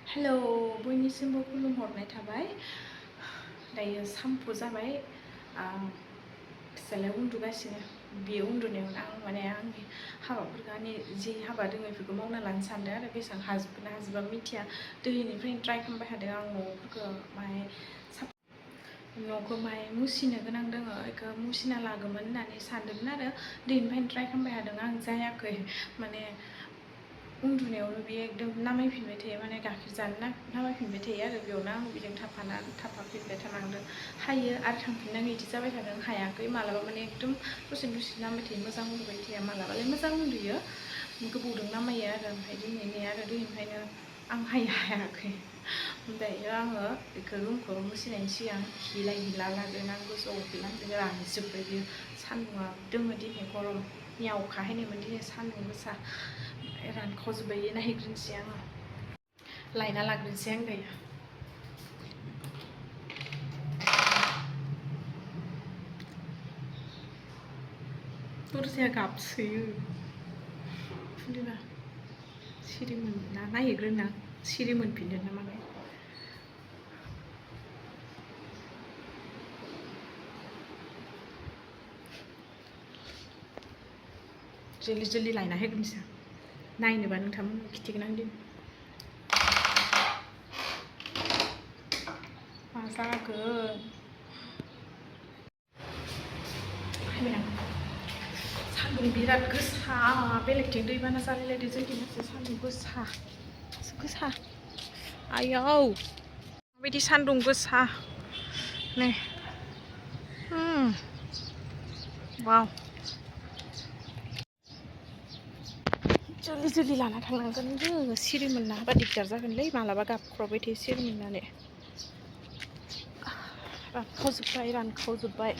Hello बयनिसिमबो खुलुमहरनाय थाबाय। दायो सानफु जाबाय। फिसालाया उन्दुगासिनो। बियो उन्दुनायावनो आं माने आंनि हाबाफोरखौ जि हाबा दङ बेफोरखौ मावना लानो सानदों आरो बेसेबां हाजोबगोन ना हाजोबा मिथिया। दोहैनिफ्रायनो ट्राइ खालामबाय थादों आं न'फोरखौ न'खौ मुसिनो गोनां दङ बेखौ मुसिना लागौमोन होननानै सानदोंमोन आरो दोहैनिफ्रायनो ट्राइ खालामबाय थादों आं जायाखै। माने उन्दुनायावनो बे एकदम नामायफिनबाय थायो, माने गाइखेर जानो नामायफिनबाय थायो आरो बेयावनो आं बेजों थाफाफिनबाय थानांदों। हायो आरो थांफिननांगौ बिदि जाबाय थादों, हायाखै। मालाबा माने एकदम दसे नामबाय थायो, मोजां उन्दुबाय थाया। मालाबालाय मोजां उन्दुयो, गोबावदों नामायो आरो ओमफ्राय दिनै आरो दोहैनिफ्रायनो आं हायाखै। दायो आङो बेखौ रुमखौ मुसिनायनि सिगां हिला लाग्रोनांगौ, गोसोआव रानजोब्बाय बियो। सान्दुंआ दङ दिनै, गरमनि अखा हानायमोन दिनै सान्दुं गोसा रानखावजोब्बाय। नायहैग्रोनोसै आङो, लायना लाग्रोनोसै आं दायो। दरजाया गाबसोयो खुलिबा सिरि मोनना नायहैग्रोना सिरि मोनफिनदों ना माने। जल्दि लायना होग्रोनोसै नायनोबा नोंथांमोन खिथिगोन आं दिन मा जागोन। सान्दुं बिराद गोसा, बेलेगथिं दैबाना जालायलायदों, जोंथिंसो सान्दुं गोसा। आयौ माबायदि सान्दुं गोसा नै। वाव, जल्दि लाना थांनांगोन जोङो। सिरि मोनना होबा दिगदार जागोनलै, मालाबा गाबख्रावबाय थायो सिरि मोननानै। रानखावजोब्बाय।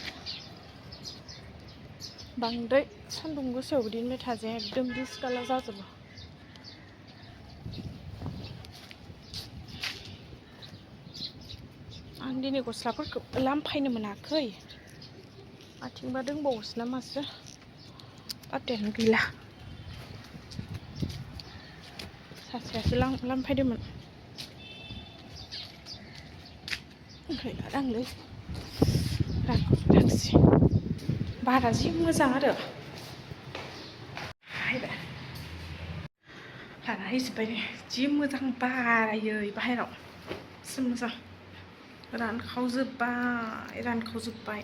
बांद्राय सान्दुं गोसायाव बिदिनो थाजाया, एकदम डिसकालार जाजोबो। आं दिनै गस्लाफोरखौ लामफायनो मोनाखै। आथिंबा दंबावोसो ना मासो, पात्तायानो गैला। सासेयासो लामफायदोंमोन। ओंखायनो आंलै रानखावजोबथारसै। बारा जि मोजां आरो लाना हैजोब्बाय जि मोजां बारायो बाहेराव, एसे मोजां। रानखावजोब्बाय।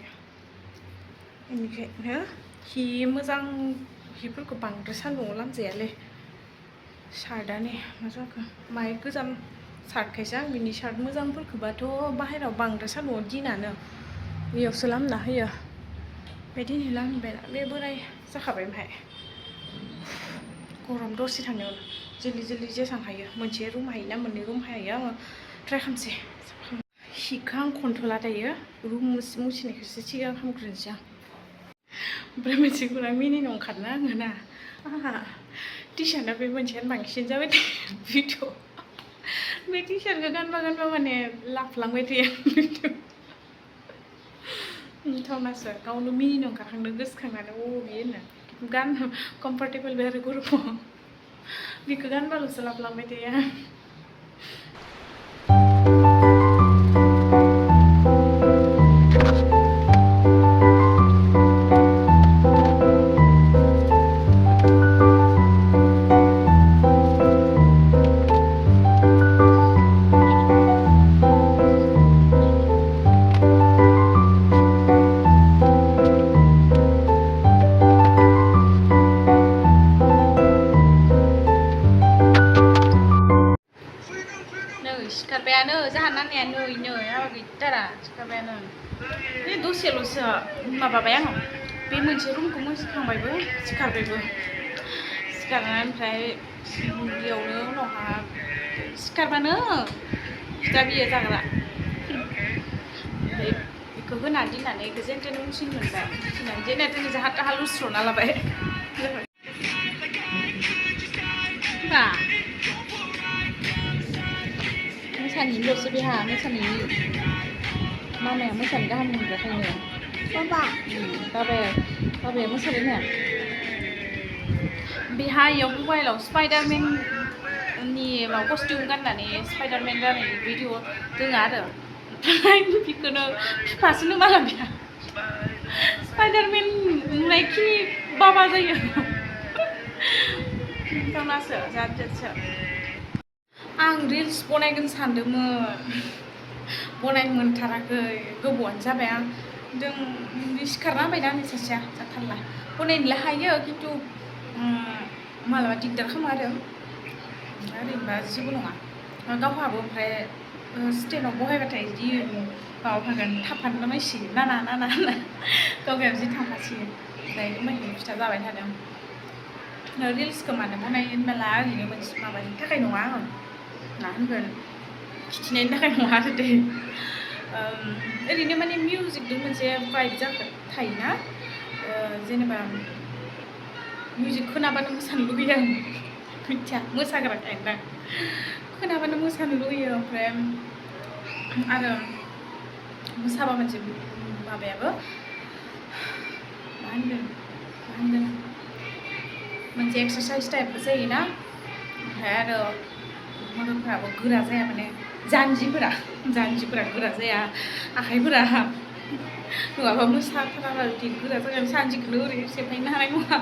बेनिखायनो मोजां हिफोरखौ बांद्राय सान्दुंआव लामजायालै। शार्टआनो मा जाखो, माहाय गोजाम शार्टखायसो आं बिनि शार्ट मोजांफोरखौबाथ' बाहेरायाव बांद्राय सान्दुंआव दिनानो, बेयावसो लामना होयो। बे दिनै लामबायना बे बोराय जाखाबाय। ओमफ्राय गरम दसे थांनायावनो जल्दि जेसां हायो। मोनसे रुम हायोना मोननै रुम हायो, आङो ट्राइ खालामसै। हिखौ आं खनथ'ला दायो, रुम मुसिनायखौसो सिगां खालामग्रोनोसै आं। ओमफ्राय मोनसे खौरां मिनिनो ओंखारना आङो ना, आंहा टि सार्टआ बे मोनसेयानो बांसिन जाबाय थायो भिडिअ'। बे टि सार्टखौ गानबा माने लाफ्लांबाय थायो थावनासो। गावनो मिनिनो ओंखारखांदों गोसोखांनानै, बियो होनना कम्फर्टेबल बे आरो गरमाव बेखौ गानबाल'सो लाफ्लांबाय थायो। सिखारबायानो जाहा नानाया नै हाबा गैथारा सिखारबायानो। बे दसेल'सो माबाबाय आङो, बे मोनसे रुमखौ मुसिखांबायबो सिखारबायबो। सिखारनानै ओमफ्राय बेयावनो उनावहा सिखारबानो फिथा बियो जाग्रा, ओमफ्राय बेखौ होनानै दोननानै बेखौ जेन थेन मुसिनो मोनबाय। मुसिनानै जेने थेने जाहा थाहा लुस्र'ना लाबाय। मोसानिल'सो बेहा, मोसानायनि मामाया मोसानो गाहाम मोनग्राखायनो। बाबाया मोसादों ना बेहा इयाव मबाइलाव स्पाइडारमेननि स्पाइडारमेननि माबा कस्टिउम गाननानै स्पाइडारमेन जानायनि भिडिअ दङ आरो ओमफ्राय बेखौनो बिफासोनो माला बिहा स्पाइडारमेन नुनायखि बाबा जायो गावनासो जाद जादसो आं रिल्स बनायगोन सानदोंमोन बनायनो मोनथाराखै गोबावानो जाबाय आं जों सिखारना होबायना आंनि सासेया जाथारला बनायनोलाय हायो खिन्थु मालाबा दिगदार खालामो आरो ओरैनोबा जेबो नङा गावहाबो ओमफ्राय स्टेनाव बहायबाथाय जि माबाफागोन थाफानो मानसि नाना नाना होनना गावगायाव जि थांफासियो ओमफ्राय माहिनो फिथा जाबाय थादों रिल्सखौ मानो बनायो होनबोला ओरैनो मोनसे माबानि थाखाय नङा आङो मा होनगोन खिथिनायनि थाखाय नङा आरो दे ओरैनो माने मिउजिकजों मोनसे भाइब थायोना जेनेबा मिउजिक खोनाबानो मोसानो लुगैयो आं मिथिया मोसाग्राखाय दा खोनाबानो मोसानो लुगैयो ओमफ्राय आरो मोसाबा मोनसे माबायाबो मा होनगोन मोनसे एक्सारसाइज टाइपबो जायोना ओमफ्राय आरो मोदोमफोराबो गोरा जाया माने जानजिफोरा गोरा जाया आखाइफोरा नङाबा मोसाथाराबा बिदि गोरा जागोन जानजिखौनो ओरै सेफायनो हानाय नङा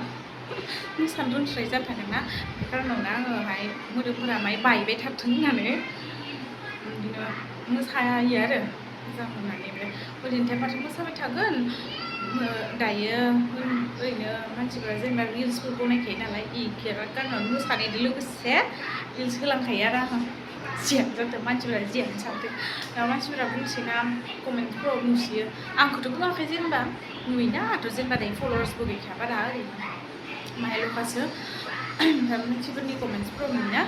मोसानो रोंस्राय जाथारगोन ना बे खारनावनो आङोहाय मोदोमफोरा बायबाय थाथों होननानै बिदिनो मोसायो आरो मोजां होननानै ओमफ्राय ओरैनो थाइमाथ' मोसाबाय थागोन दायो ओरैनो मानसिफ्रा जेनेबा रिल्सफोर बनायखायो नालाय इखे गाननानै मोसानायजों लोगोसे रिल्स होलांखायो आरो आङो जियानो जाथों मानसिफोरा जियानो सानथों दा मानसिफोरा बुंसैना कमेन्टसफोराव बुंसोयो आंखौथ' बुङाखै जेनेबा नुयोना आंहाथ' जेनेबा दायो फल'वार्सबो गैखाया बारा ओरैनो माहायल'खासो ओमफ्राय मानसिफोरनि कमेन्टसफोराव नुयोना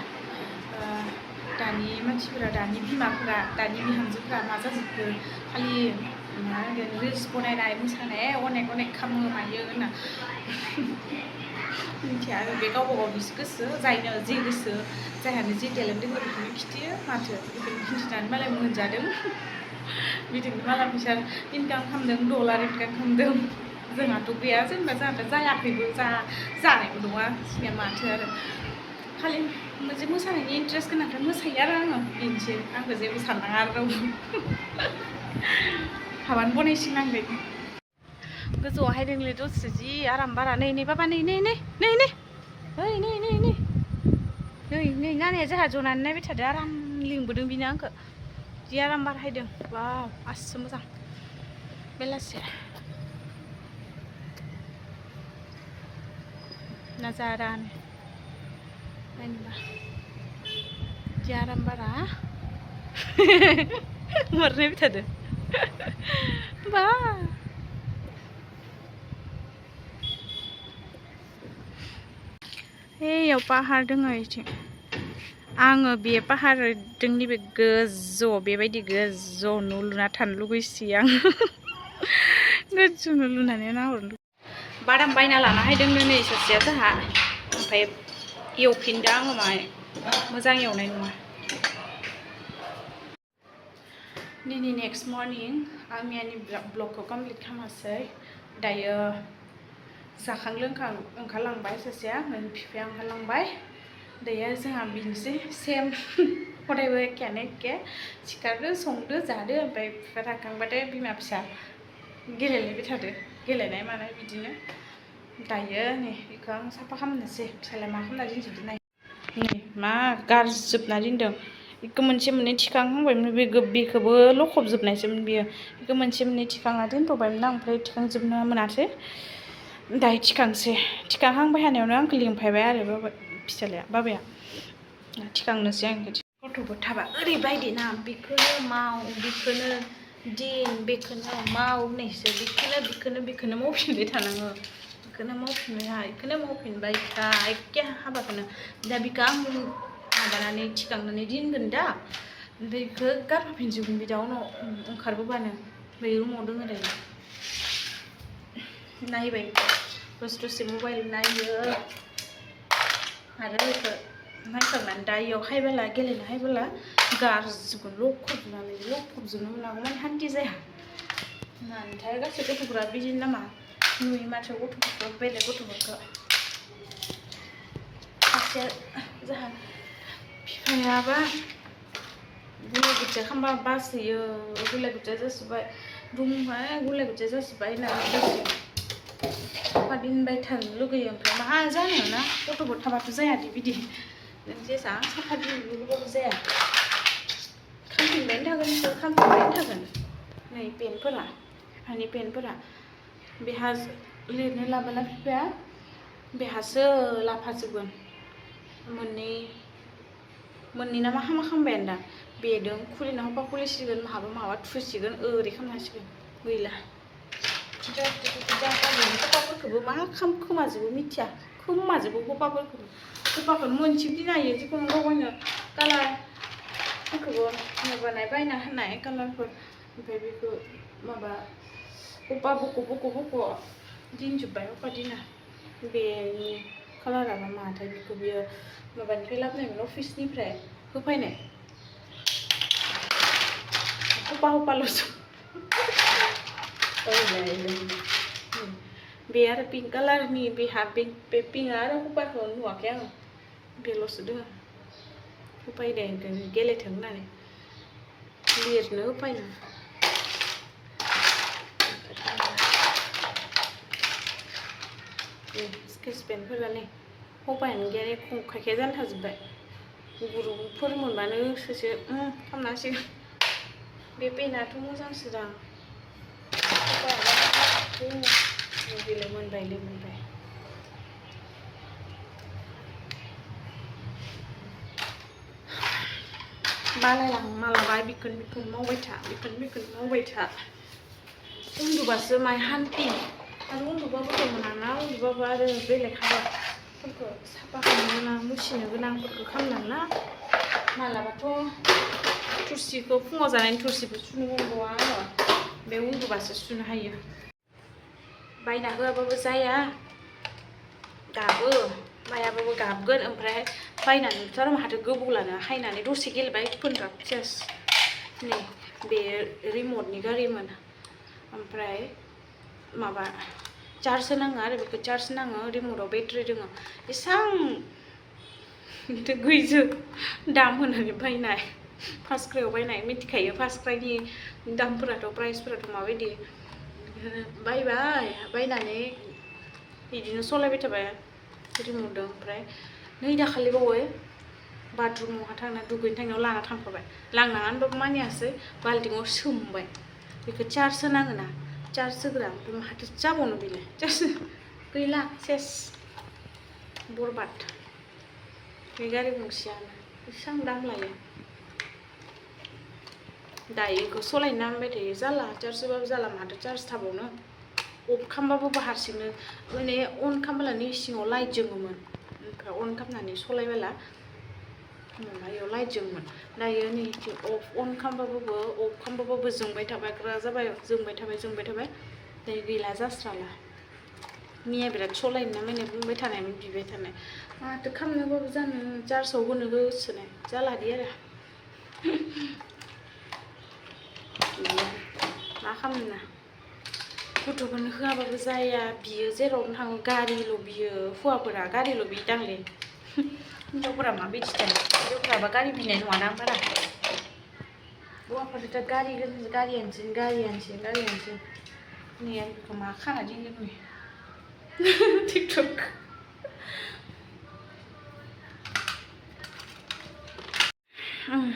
दानि मानसिफोरा दानि बिमाफोरा दानि बिहामजोफोरा मा जाजोबखो खालि मा होनगोन रिल्स बनायनाय मोसानाय अनेक खालामो मायो होनना मिथिया आरो बे गावबा गावनिसो गोसो जायनो जे गोसो जायहानो जे टेलेन्ट दङ बेखौनो खिथियो माथो बेखौनो खिन्थिनानै मालाय मोनजादों बिदिनो मालाय फैसा इनकाम खालामदों डलार इनकाम खालामदों जोंहाथ' गैया जेनेबा जोंहाथ' जायाखैबो जानायबो नङा सिनिया माथो आरो खालि मोनसे मोसानायनि इन्टारेस्ट गोनांखाय मोसायो आरो आङो बेनोसै आंखौ जेबो साननाङा आरो रावबो हाबानो बनायसिगोन आं बायदि गोजौआवहाय दोंलै दसे जि आराम बारा नै बाबा नै नानाया जोंहा जनानै नायबाय थादो आराम लिंबोदों बिनो आंखौ जि आराम बार हायदों वाव आसो मोजां बेलासे नाजारानो नायनोबा जि आराम बारा मरनायबाय थादो बा याव पाहार दङ इथिं आङो बे पाहारजों नैबे गोजौआव बेबायदि गोजौआव न' लुना थानो लुगैसोयो आं गोजौ न' लुनानै नाहरनो बादाम बायना लाना हायदोंनो नै सासेया जोंहा ओमफ्राय एवफिनदो आङो मोजां एवनाय नङा दिनै नेक्स्ट मर्निं आं मैयानि ब्लगखौ कमप्लिट खालामासै दायो जाखां लोंखां ओंखारलांबाय सासेया बिफाया ओंखारलांबाय दायो जोंहा बिनोसै सेम हदायबो एखे सिखारदो संदो जादो ओमफ्राय बिफा थांखांबाथाय बिमा फिसा गेलेलायबाय थादो गेलेनाय मानाय बिदिनो दायो नै बेखौ आं साफा खालामनोसै फिसालाया मा खालामना दोनजोबदो नाय नै मा गारजोबना दोनदों बेखौ मोनसे मोननै थिखांहांबायमोन बेखौबो लखबजोबनायसोमोन बियो बेखौ मोनसे मोननै थिखांना दोनथ'बायमोन आं ओमफ्राय थिखांजोबनो मोनासै दायो थिखांहांबाय हानायावनो आंखौ लिंफायबाय आरो बाबाया थिखांनोसै आं गथ'फोर थाबा ओरैबायदि ना बेखौनो माव बेखौनो दिन बेखौनो माव होननायसो बेखौनो मावफिनबाय थानाङो बेखौनो मावफिनबाय था एखे हाबाखौनो दा बेखौ आं माबानानै थिखांनानै दोनगोन दा ओमफ्राय बेखौ गारफाफिनजोबगोन बि दा उनाव ओंखारबोबानो बै रुमाव दङ दायो नायबाय दसे मबाइल नायो आरो बेखौ नायखांनानै दा इयाव हायबोला गेलेनो हायबोला गारजोबगोन लखबजोबनो मोनागौ माने हान्थि जाया होननानैथाय गासै गथ'फोरा बिदिनो नामा नुयो माथो गथ'फोरखौ बेलेग गथ'फोरखौ सासे जोंहा बिफायाबा गुलाय गुजाय खालामबा बासोयो गुलाय गुजाय जाजोब्बाय बुंबाय गुलाय गुजाय जाजोब्बाय होननानै दसे साफा दोनबाय थानो लुगैयो ओमफ्राय मा जानो ना गथ'फोर थाबाथ' जायादि बिदि जेसां साफा दोननो लुगैबाबो जाया खामफिनबायानो थागोन बिसोर खामफिनबायानो थागोन नै पेनफोरा बिफानि पेनफोरा बेहा लिरनो लाबोला बिफाया बेहासो लाफाजोबगोन मोननै ना मा हामा खालामबायानो दा बेदों खुलिना होबा खुलिसिगोन माबा थुसिगोन ओरै खालामनांसिगोन गैला खपाफोरखौबो मा खोमाजोबो मिथिया खोमाजोबो खपाखौनो मोनसे दिन हायो जिखुनु गावगायनो कालारफोरखौबो माबानाय बायना होनाय कालारफोर ओमफ्राय बेखौ माबा खपा बख' दिनजोब्बाय अखा दिना बेनि कालाराबा माथाय बेखौ बियो माबानिफ्राय लाबोनायमोन अफिसनिफ्राय होफैनाय खपाल'सो बे आरो पिंक कालारनि बेहा बे पिंकआ आरो खपाखौ नुवाखै आङो बेल'सो दोङो होफैदों गेलेथों होननानै लिरनो होफैनो स्केच पेनफोरा नै खपायानो गैया खायखाया जाना थाजोब्बाय गुरुफोर मोनबानो ससे खालामनांसिगोन बे पेनाथ' मोजांसोदां बेलाय मोनबाय बालायलां मालाबा बिखौनो मावबाय था उन्दुबासो माय हान्थि आरो उन्दुबाबोथ' मोनाना उन्दुबाबो आरो बेलेग हाबाफोरखौ साफा खालामनो मुसिनो गोनांफोरखौ खालामनांला मालाबाथ' थुरसिखौ फुङाव जानायनि थुरसिखौ सुनो मोनबावा बे उन्दुबासो सुनो हायो बायना होआबाबो जाया गाबो मायाबाबो गाबगोन ओमफ्राय बायनानैथ' आरो माथो गोबाव लानो हायनानै दसे गेलेबाय फोनग्रा सेस नै बे रिमटनि गारिमोन ओमफ्राय माबा चार्ज होनाङो आरो बेखौ चार्ज नाङो रिमटआव बेटारि दङ एसां गैजो दाम होनानै बायनाय फार्स्ट क्रायाव बायनाय मिथिखायो फार्स्ट क्रायनि दामफोराथ' प्राइसफोराथ' माबायदि बायनानै बिदिनो सलायबाय थाबाय रिमटजों ओमफ्राय नै दाखालि बावै बाथरुमावहा थांना दुगैनो थांनायाव लाना थांफाबाय लांनाङा होनबाबो मानियासै बाल्टिङाव सोमबाय बेखौ चार्ज होनाङोना चार्ज होग्रा ओमफ्राय माथो जाबावनो बेलाय चार्ज गैला सेस बरबाद बे गारि गंसेयानो बेसेबां दाम लायो दायो बेखौ सलायनो नांबाय थायो जाला चार्ज होबाबो जाला माथो चार्ज थाबावनो अफ खालामबाबो हारसिंनो माने अन खालामब्लानो सिङाव लाइट जोङोमोन ओमफ्राय अन खालामनानै सलायबोला माबायाव लाइट जोङोमोन दायो नै अन खालामबाबो जोंबाय थाबाय ग्रा जाबाय जोंबाय थाबाय दायो गैला जास्राला मैया बिराद सलायनो ना माने बुंबाय थानायमोन बिबाय थानाय माथो खालामनोबाबो जानो चार्जआव होनो गोसोनाय जालादि आरो मा खालामनो गथ'फोरनो होआबाबो जाया बियो जेरावनो थाङो गारिल' बियो हौवाफोरा गारिल' बिदांलै हिनजावफोरा माबायदिथाय हिनजावफोराबा गारि बिनाय नङादां बारा हौवाफोराथ' गारियानोसै नै आं बेखौ मा खाना दोनगोन नुयो टिकटक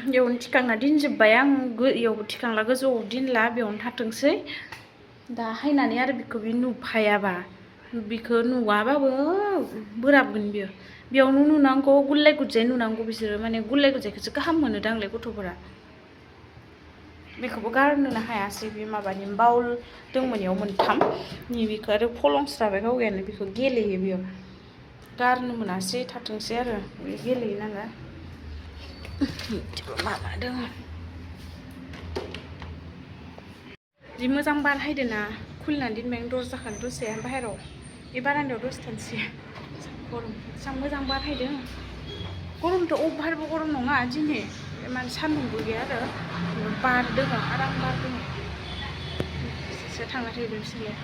बेयावनो थिखांना दोनजोब्बाय आं बेयावबो थिखांला गोजौआव दोनला बेयावनो थाथोंसै दा हायनानै आरो बेखौ बे नुफायाबा बेखौ नुवाबाबो बोराबगोन बियो बेयावनो नुनांगौ गुलाय गुजाय नुनांगौ बिसोरो माने गुलाय गुजायखौसो गाहाम मोनो दांलै गथ'फोरा बेखौबो गारनोनो हायासै बे माबानि बाउल दंमोन बेयाव मोनथाम बेखौ आरो फलंस्राबाय गावगायानो बेखौ गेलेयो बेयाव गारनो मोनासै थाथोंसै आरो बे गेलेयो नालाय माबा दङ जि मोजां बार हायदोंना खुलिनानै दोनबाय आं दरजाखौनो दसे बाहेराव बे बारान्दायाव दसे थानोसै गरम एसेबां मोजां बार हायदों गरमथ' अभारबो गरम नङा दिनै माने सान्दुंबो गैया आरो बार दङ आराम बार दङ एसे थांना थायो बिसोरलाय